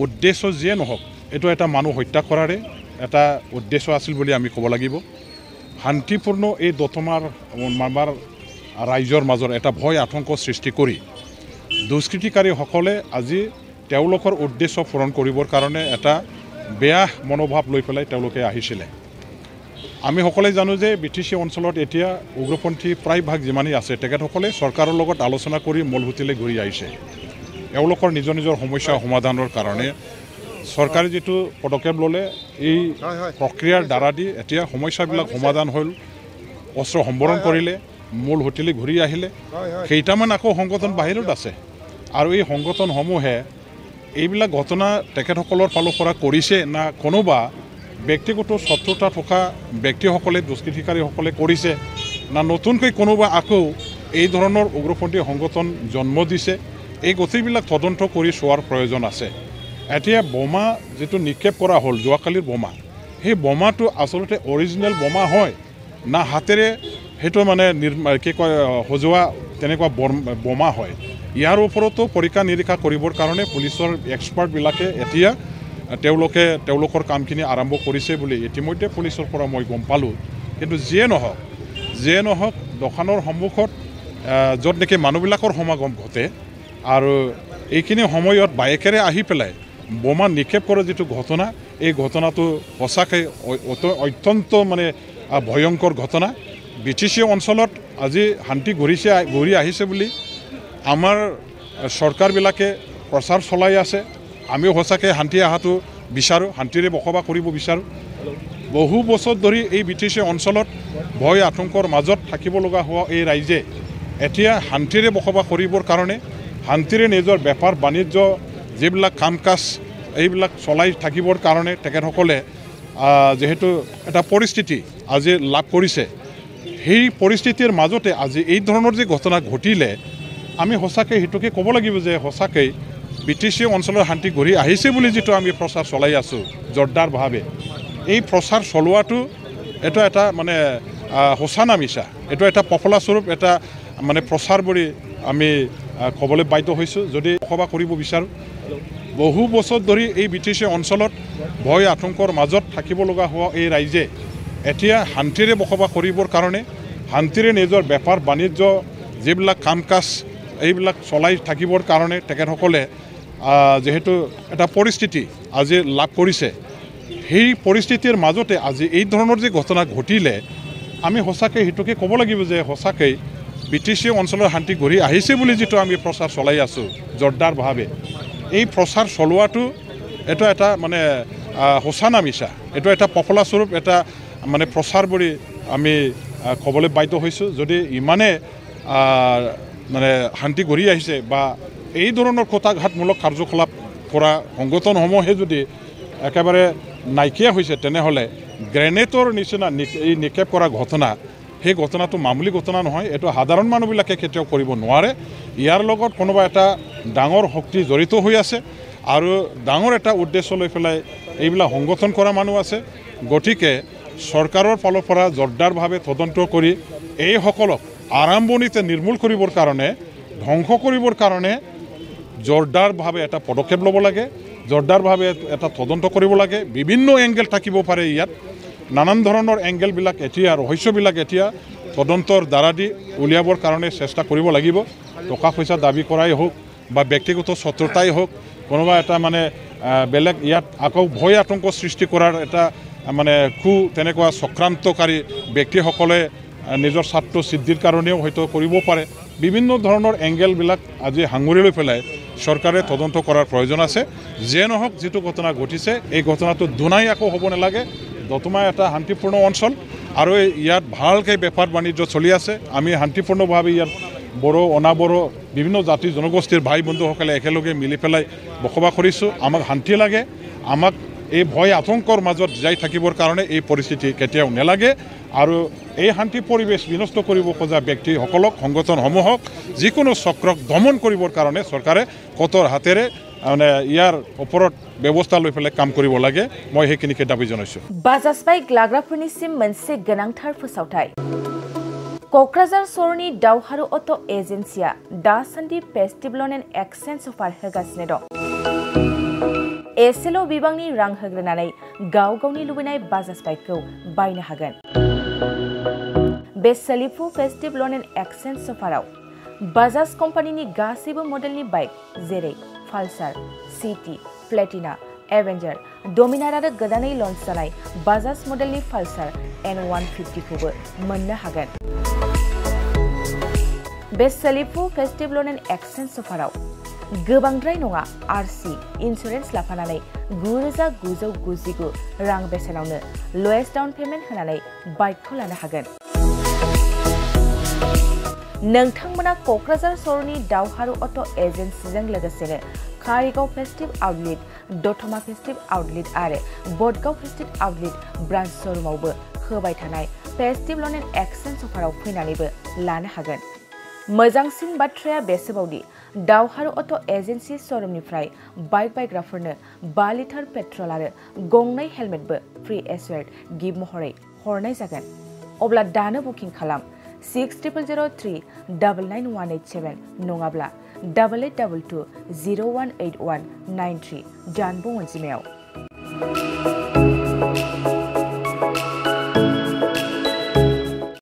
উদ্দেশ্য যিয়ে নহওক এইটো এটা মানুহ হত্যা কৰাৰে এটা উদ্দেশ্য আছিল বুলি আমি ক'ব লাগিব শান্তিপূৰ্ণ এই দতমাৰ মামাৰ ৰাইজৰ মাজৰ এটা ভয় আতংক সৃষ্টি কৰি দুষ্কৃতিকাৰীসকলে আজি তেওঁলোকৰ উদ্দেশ্য পূৰণ কৰিবৰ কাৰণে এটা বেয়া মনোভাৱ লৈ পেলাই তেওঁলোকে আহিছিলে আমি সকলোৱে জানো যে বিটিচি অঞ্চলত এতিয়া উগ্ৰপন্থী প্ৰায়ভাগ যিমানেই আছে তেখেতসকলে চৰকাৰৰ লগত আলোচনা কৰি মূলভূতিলৈ ঘূৰি আহিছে এওঁলোকৰ নিজৰ নিজৰ সমস্যা সমাধানৰ কাৰণে চৰকাৰে যেটো পদক্ষেপ ল'লে এই প্ৰক্ৰিয়াৰ দ্বাৰা দি এতিয়া সমস্যাবিলাক সমাধান হ'ল অস্ত্ৰ সম্বৰণ কৰিলে মূলভূতিলৈ ঘূৰি আহিলে কেইটামান আকৌ সংগঠন বাহিৰত আছে আৰু এই সংগঠনসমূহে এইবিলাক ঘটনা তেখেতসকলৰ ফালৰ পৰা কৰিছে না কোনোবা ব্যক্তিগত শত্ৰুতা থকা ব্যক্তিসকলে দুষ্কৃতিকাৰীসকলে কৰিছে না নতুনকৈ কোনোবা আকৌ এই ধৰণৰ উগ্ৰপন্থী সংগঠন জন্ম দিছে এই গোটেইবিলাক তদন্ত কৰি চোৱাৰ প্ৰয়োজন আছে এতিয়া বোমা যেটো নিক্ষেপ কৰা হ'ল যোৱাকালিৰ বোমা সেই বোমাটো আচলতে অৰিজিনেল বোমা হয় না হাতেৰে হেটো মানে কি কয় হজোৱা তেনেকুৱা বোমা হয় ইয়াৰ ওপৰতো পৰীক্ষা নিৰীক্ষা কৰিবৰ কাৰণে পুলিচৰ এক্সপাৰ্টবিলাকে এতিয়া তেওঁলোকৰ কামখিনি আৰম্ভ কৰিছে বুলি ইতিমধ্যে পুলিচৰ পৰা মই গম পালোঁ কিন্তু যিয়ে নহওক দোকানৰ সন্মুখত য'ত নেকি মানুহবিলাকৰ সমাগম ঘটে আৰু এইখিনি সময়ত বাইকেৰে আহি পেলাই বোমা নিক্ষেপ কৰা যেটো ঘটনা এই ঘটনাটো সঁচাকৈ অত্যন্ত মানে ভয়ংকৰ ঘটনা বিটিচি অঞ্চলত আজি শান্তি ঘূৰি আহিছে বুলি আমাৰ চৰকাৰবিলাকে প্ৰচাৰ চলাই আছে আমিও সঁচাকৈ শান্তি আহাটো বিচাৰোঁ শান্তিৰে বসবাস কৰিব বিচাৰোঁ বহু বছৰ ধৰি এই বিটিচি অঞ্চলত ভয় আতংকৰ মাজত থাকিব লগা হোৱা এই ৰাইজে এতিয়া শান্তিৰে বসবাস কৰিবৰ কাৰণে শান্তিৰে নিজৰ বেপাৰ বাণিজ্য যিবিলাক কাম কাজ এইবিলাক চলাই থাকিবৰ কাৰণে তেখেতসকলে যেহেতু এটা পৰিস্থিতি আজি লাভ কৰিছে সেই পৰিস্থিতিৰ মাজতে আজি এই ধৰণৰ যে ঘটনা ঘটিলে আমি সঁচাকৈ হেতুকে ক'ব লাগিব যে সঁচাকৈ বিটিচি অঞ্চলৰ শান্তি ঘূৰি আহিছে বুলি যেটো আমি প্ৰচাৰ চলাই আছোঁ জোৰদাৰভাৱে এই প্ৰচাৰ চলোৱাটো এটা মানে সঁচা না মিছা এইটো এটা পপুলাৰ স্বৰূপ এটা মানে প্ৰচাৰ বুলি আমি ক'বলৈ বাধ্য হৈছোঁ যদি বসবাস কৰিব বিচাৰোঁ বহু বছৰ ধৰি এই বিটিচি অঞ্চলত ভয় আতংকৰ মাজত থাকিব লগা হোৱা এই ৰাইজে এতিয়া শান্তিৰে বসবাস কৰিবৰ কাৰণে শান্তিৰে নিজৰ বেপাৰ বাণিজ্য যিবিলাক কাম কাজ এইবিলাক চলাই থাকিবৰ কাৰণে তেখেতসকলে যেহেতু এটা পৰিস্থিতি আজি লাভ কৰিছে সেই পৰিস্থিতিৰ মাজতে আজি এই ধৰণৰ যে ঘটনা ঘটিলে আমি সঁচাকৈ হেতুকে ক'ব লাগিব যে সঁচাকৈ বিটিচি অঞ্চলৰ শান্তি ঘূৰি আহিছে বুলি যেটো আমি প্ৰচাৰ চলাই আছোঁ জোৰদাৰভাৱে এই প্ৰচাৰ চলোৱাটো এটা মানে সঁচা না মিছা এইটো এটা পপুলাৰ স্বৰূপ এটা মানে প্ৰচাৰ বুলি আমি ক'বলৈ বাধ্য হৈছোঁ যদি ইমানে মানে শান্তি ঘূৰি আহিছে বা এই ধৰণৰ কটাঘাতমূলক কাৰ্যকলাপ কৰা সংগঠনসমূহে যদি একেবাৰে নাইকিয়া হৈছে তেনেহ'লে গ্ৰেনেডৰ নিচিনা এই নিক্ষেপ কৰা ঘটনা সেই ঘটনাটো মামুলি ঘটনা নহয় এইটো সাধাৰণ মানুহবিলাকে কেতিয়াও কৰিব নোৱাৰে ইয়াৰ লগত কোনোবা এটা ডাঙৰ শক্তি জড়িত হৈ আছে আৰু ডাঙৰ এটা উদ্দেশ্য লৈ পেলাই এইবিলাক সংগঠন কৰা মানুহ আছে গতিকে চৰকাৰৰ ফালৰ পৰা জোৰদাৰভাৱে তদন্ত কৰি এইসকলক আৰম্ভণিতে নিৰ্মূল কৰিবৰ কাৰণে ধ্বংস কৰিবৰ কাৰণে জোৰদাৰভাৱে এটা পদক্ষেপ ল'ব লাগে জোৰদাৰভাৱে এটা তদন্ত কৰিব লাগে বিভিন্ন এংগেল থাকিব পাৰে ইয়াত নানান ধৰণৰ এংগেলবিলাক এতিয়া ৰহস্যবিলাক এতিয়া তদন্তৰ দ্বাৰা দি উলিয়াবৰ কাৰণে চেষ্টা কৰিব লাগিব টকা পইচা দাবী কৰাই হওক বা ব্যক্তিগত শত্ৰুতাই হওক কোনোবা এটা মানে বেলেগ ইয়াত আকৌ ভয় আতংক সৃষ্টি কৰাৰ এটা মানে তেনেকুৱা চক্ৰান্তকাৰী ব্যক্তিসকলে নিজৰ স্বাৰ্থ সিদ্ধিৰ কাৰণেও হয়তো কৰিব পাৰে বিভিন্ন ধৰণৰ এংগেলবিলাক আজি হাঙুৰি লৈ পেলাই চৰকাৰে তদন্ত কৰাৰ প্ৰয়োজন আছে যে নহওক যেটো ঘটনা ঘটিছে এই ঘটনাটো দুনাই আকৌ হ'ব নালাগে দতমা এটা শান্তিপূৰ্ণ অঞ্চল আৰু ইয়াত ভালকৈ বেপাৰ বাণিজ্য চলি আছে আমি শান্তিপূৰ্ণভাৱে ইয়াত বড়ো অনাবড়ো বিভিন্ন জাতি জনগোষ্ঠীৰ ভাই বন্ধুসকলে একেলগে মিলি পেলাই বসবাস কৰিছোঁ আমাক শান্তি লাগে আমাক এই ভয় আতংকৰ মাজত যাই থাকিবৰ কাৰণে এই পৰিস্থিতি কেতিয়াও নেলাগে আৰু এই শান্তি পৰিৱেশ বিনষ্ট কৰিব খোজা ব্যক্তিসকলক সংগঠনসমূহক যিকোনো চক্ৰক দমন কৰিবৰ কাৰণে চৰকাৰে কঠোৰ হাতেৰে মানে ইয়াৰ ওপৰত ব্যৱস্থা লৈ পেলাই কাম কৰিব লাগে মই সেইখিনিকে দাবী জনাইছোঁ বাজাজবাই গ্লাগ্राफोरनिसिम मोनसे गोनांथार फोसावथाय क'क्राझार सहरनि दावहारु अट' एजेन्सिया दासान्दि फेस्टिभेल एन्ड एक्सचेन्ज अफार होगासिनो दं एसेल' बिबांनि रां होग्रोनानै गाव गावनि लुबैनाय बाजाज बाइकखौ बायनो हागोन। बे सोलिफु फेस्टिभ लन एन्ड एक्सचेन्ज अफाराव बाजाज कम्पानिनि गासैबो मडेलनि बाइक जेरै पालसार, सिटी, प्लेटिना, एवेन्जार, डमिनार आरो गोदानै लन्च जानाय बाजाज मडेलनि पालसार N150 खौबो मोननो हागोन। बे सोलिफु फेस्टिभ लन एन्ड एक्सचेन्ज अफाराव गोबांद्राय नङा आरसि इन्सुरेन्स लाफानानै 9,999 रां बेसेनावनो लवेस्ट डाउन पेमेन्ट होनानै बाइकखौ लानो हागोन। नोंथांमोना क'क्राझार सहरनि दावहारु अट' एजेन्सिजों लोगोसेनो कारिगाव फेस्टिभ आउटलेट, दतमा फेस्टिभ आउटलेट आरो बडगाव फेस्टिभ आउटलेट ब्रान्च श'रुमावबो होबाय थानाय फेस्टिभ लन एन्ड एक्सचेन्ज अफाराव फैनानैबो लानो हागोन। मोजांसिन बाथ्राया बेसोबावदि दावहारु अट' एजेन्सि श'रुमनिफ्राय बाइक बायग्राफोरनो 5 लिटार पेट्रल आरो गंनै हेलमेटबो फ्रि एसुयार्ड गिफ्ट महरै हरनाय जागोन। अब्ला दानो बुकिं खालाम 6000399187 नङाब्ला 8822 018193 जानबुं अनजिमायाव।